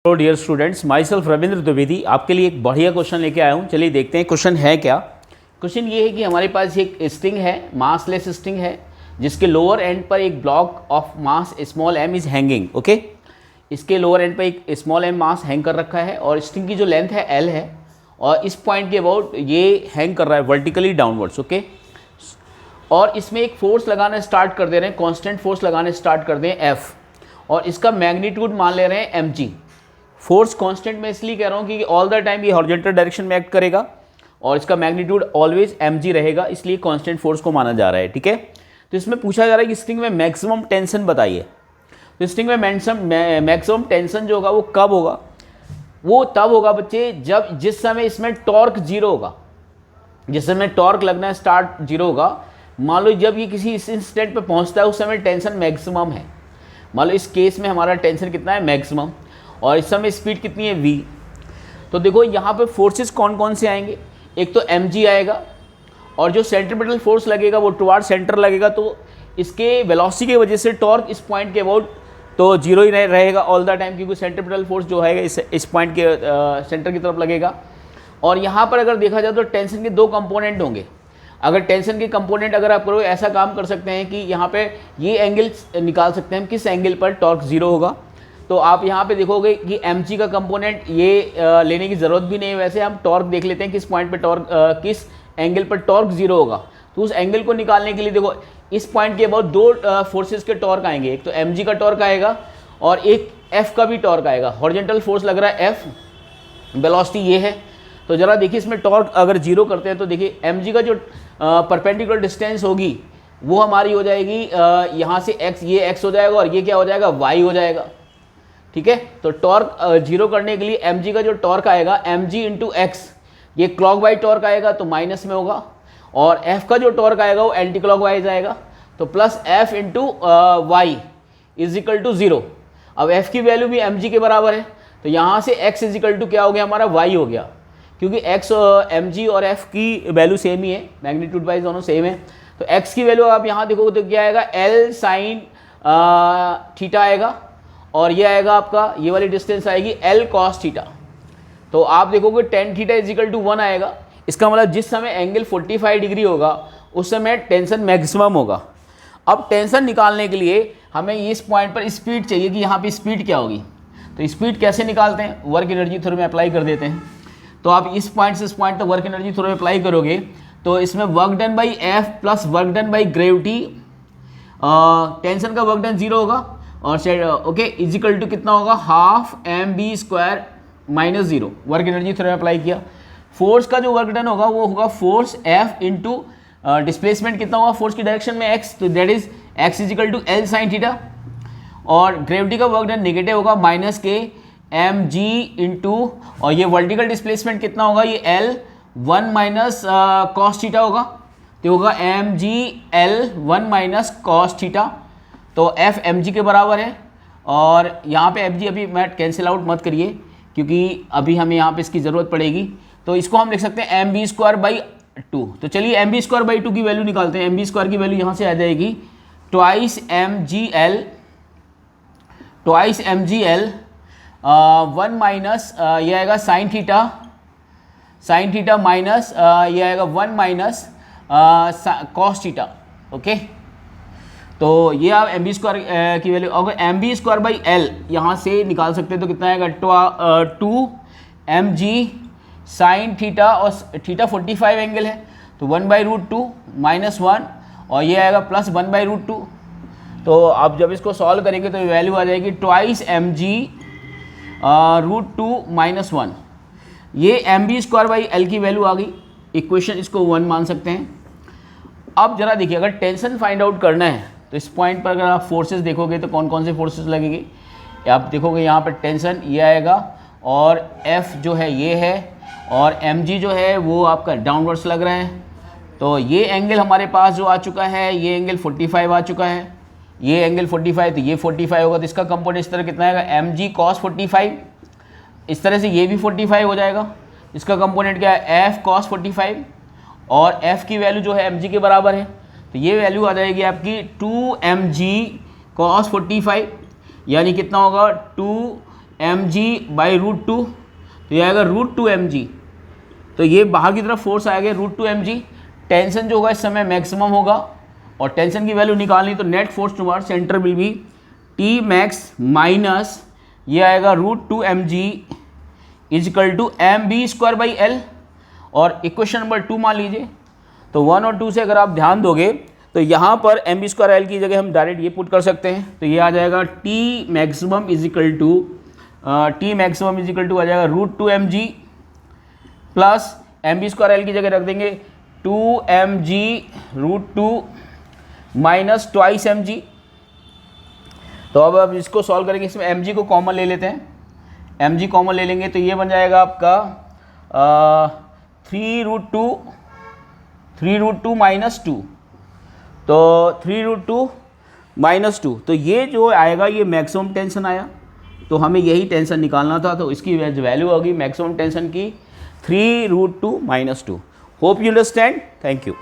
Hello dear students, myself Ravindra Dwivedi आपके लिए एक बढ़िया क्वेश्चन लेके आया हूँ। चलिए देखते हैं क्वेश्चन है क्या। क्वेश्चन ये है कि हमारे पास एक स्ट्रिंग है, मासलेस स्ट्रिंग है, जिसके लोअर एंड पर एक block of mass small m is hanging. Okay, इसके लोअर एंड पर एक स्मॉल m मास हैंग कर रखा है और स्ट्रिंग की जो लेंथ है l है और इस पॉइंट के अबाउट ये हैंग कर रहा है वर्टिकली डाउनवर्ड्स। ओके, और इसमें एक फोर्स लगाना स्टार्ट कर दे रहे हैं, कॉन्स्टेंट फोर्स लगाने स्टार्ट कर दें f, और इसका मैग्नीट्यूड मान ले रहे हैं mg। फोर्स कांस्टेंट में इसलिए कह रहा हूँ कि ऑल द टाइम ये हॉरिजॉन्टल डायरेक्शन में एक्ट करेगा और इसका मैग्नीट्यूड ऑलवेज mg रहेगा, इसलिए कांस्टेंट फोर्स को माना जा रहा है। ठीक है, तो इसमें पूछा जा रहा है कि स्ट्रिंग में मैक्सिमम टेंशन बताइए। तो स्ट्रिंग में मैक्सिमम टेंशन जो होगा वो कब होगा? वो तब होगा बच्चे जब जिस समय इसमें टॉर्क जीरो होगा, जिस समय टॉर्क लगना स्टार्ट जीरो होगा। मान लो जब ये किसी इस इंस्टेंट पे पहुंचता है उस समय टेंशन मैक्सिमम है। मान लो इस केस में हमारा टेंशन कितना है? मैक्सिमम। और इस समय स्पीड कितनी है? v। तो देखो यहाँ पे फोर्सेस कौन कौन से आएंगे। एक तो mg आएगा और जो सेंट्रीपिटल फोर्स लगेगा वो टुवार्ड सेंटर लगेगा, तो इसके वेलोसिटी की वजह से टॉर्क इस पॉइंट के अबाउट तो जीरो ही रहेगा ऑल द टाइम, क्योंकि सेंट्रीपिटल फोर्स जो है इस पॉइंट के सेंटर की तरफ लगेगा। और यहाँ पर अगर देखा जाए तो टेंशन के दो कंपोनेंट होंगे। अगर टेंशन के कंपोनेंट अगर आप करो, ऐसा काम कर सकते हैं कि यहाँ पे ये एंगल निकाल सकते हैं किस एंगल पर टॉर्क जीरो होगा। तो आप यहाँ पे देखोगे कि mg का कंपोनेंट ये लेने की ज़रूरत भी नहीं है। वैसे हम टॉर्क देख लेते हैं किस पॉइंट पे टॉर्क किस एंगल पर टॉर्क जीरो होगा। तो उस एंगल को निकालने के लिए देखो इस पॉइंट के अबाउट दो फोर्सेस के टॉर्क आएंगे। एक तो mg का टॉर्क आएगा और एक f का भी टॉर्क आएगा। हॉरिजॉन्टल फोर्स लग रहा है f, वेलोसिटी ये है। तो ज़रा देखिए इसमें टॉर्क अगर जीरो करते हैं तो देखिए mg का जो परपेंडिकुलर डिस्टेंस होगी वो हमारी हो जाएगी यहाँ से x, ये x हो जाएगा और ये क्या हो जाएगा? y हो जाएगा। ठीक है, तो टॉर्क जीरो करने के लिए mg का जो टॉर्क आएगा mg इंटू एक्स, ये क्लॉक वाइज टॉर्क आएगा तो माइनस में होगा, और f का जो टॉर्क आएगा वो एंटी क्लॉक वाइज आएगा तो plus f into Y is equal to zero. अब f की वैल्यू भी mg के बराबर है तो यहाँ से x इज इक्वल टू क्या हो गया? हमारा y हो गया, क्योंकि x mg और f की वैल्यू सेम ही है, मैग्नीट्यूड वाइज दोनों सेम है। तो x की वैल्यू आप यहाँ देखोगे तो क्या आएगा? l साइन थीटा आएगा और ये आएगा आपका, ये वाली डिस्टेंस आएगी l cos थीटा। तो आप देखोगे tan theta is equal to 1 आएगा। इसका मतलब जिस समय एंगल 45 डिग्री होगा उस समय टेंशन मैक्सिमम होगा। अब टेंशन निकालने के लिए हमें इस पॉइंट पर स्पीड चाहिए कि यहाँ पे स्पीड क्या होगी। तो स्पीड कैसे निकालते हैं? वर्क एनर्जी थ्योरम में अप्लाई कर देते हैं। तो आप इस पॉइंट से इस पॉइंट तक वर्क एनर्जी थ्योरम में अप्लाई करोगे तो इसमें work done by F plus work done by gravity, tension का वर्क डन जीरो होगा और ओके इज इक्वल टू कितना होगा? Half mb square minus zero. Work energy theorem में अप्लाई किया। फोर्स का जो वर्क डन होगा वो होगा फोर्स f इंटू डिस्प्लेसमेंट कितना होगा फोर्स की डायरेक्शन में x, तो that is x is equal to l sine theta. और ग्रेविटी का वर्क डन नेगेटिव होगा माइनस के mg इंटू, और ये वर्टिकल डिस्प्लेसमेंट कितना होगा? ये l 1 माइनस कॉस थीटा होगा, तो होगा mg l 1 minus cos theta. तो f mg के बराबर है और यहाँ पे mg अभी मैं कैंसिल आउट मत करिए क्योंकि अभी हमें यहाँ पे इसकी ज़रूरत पड़ेगी। तो इसको हम लिख सकते हैं mb स्क्वायर बाई 2। तो चलिए mb स्क्वायर बाई 2 की वैल्यू निकालते हैं। mb स्क्वायर की वैल्यू यहाँ से आ जाएगी ट्वाइस mg l 1 माइनस ये आएगा साइन थीटा माइनस ये आएगा 1 माइनस कॉस थीटा। ओके, तो ये आप mb स्क्वायर की वैल्यू अगर mb स्क्वायर बाई l यहाँ से निकाल सकते हैं तो कितना आएगा? 2 mg साइन थीटा, और थीटा 45 एंगल है तो 1 बाई रूट 2 माइनस 1 और ये आएगा प्लस 1 बाई रूट 2। तो आप जब इसको सॉल्व करेंगे तो वैल्यू आ जाएगी ट्वाइस mg रूट 2 माइनस 1। ये mb स्क्वायर बाई l की वैल्यू आ गई। इक्वेशन इसको 1 मान सकते हैं। अब जरा देखिए अगर टेंशन फाइंड आउट करना है तो इस पॉइंट पर अगर आप फोर्सेस देखोगे तो कौन कौन से फोर्सेस लगेंगे आप देखोगे। यहाँ पर टेंशन ये आएगा और F जो है ये है और mg जो है वो आपका डाउनवर्ड्स लग रहा है। तो ये एंगल हमारे पास जो आ चुका है ये एंगल 45 आ चुका है, ये एंगल 45 तो ये 45 होगा। तो इसका कंपोनेंट इस तरह कितना आएगा? mg cos 45। इस तरह से ये भी 45 हो जाएगा। इसका कंपोनेंट क्या है? f cos 45 और f की वैल्यू जो है mg के बराबर है तो ये वैल्यू आ जाएगी आपकी 2 mg cos 45, यानी कितना होगा? 2 mg/√2, तो ये आएगा √2 mg। तो ये बाहर की तरफ फोर्स आएगा √2 mg। टेंशन जो होगा इस समय मैक्सिमम होगा और टेंशन की वैल्यू निकालनी, तो net force towards centre will be T max minus ये आएगा √2 mg = mv²/L। और इक्वेशन नंबर 2 मान लीजिए, तो 1 और 2 से अगर आप ध्यान दोगे तो यहाँ पर mv²L की जगह हम डायरेक्ट ये पुट कर सकते हैं, तो ये आ जाएगा T मैक्सिमम आ जाएगा √2 mg प्लस mv²L की जगह रख देंगे 2 mg√2 माइनस ट्वाइस mg। तो अब इसको सॉल्व करेंगे, इसमें mg को कॉमन ले लेते हैं, mg कॉमन ले लेंगे तो ये बन जाएगा आपका 3√2 माइनस 2, तो 3√2 माइनस 2, तो ये जो आएगा ये मैक्सिमम टेंशन आया, तो हमें यही टेंशन निकालना था, तो इसकी वैल्यू होगी मैक्सिमम टेंशन की 3√2 minus 2। Hope you understand, thank you.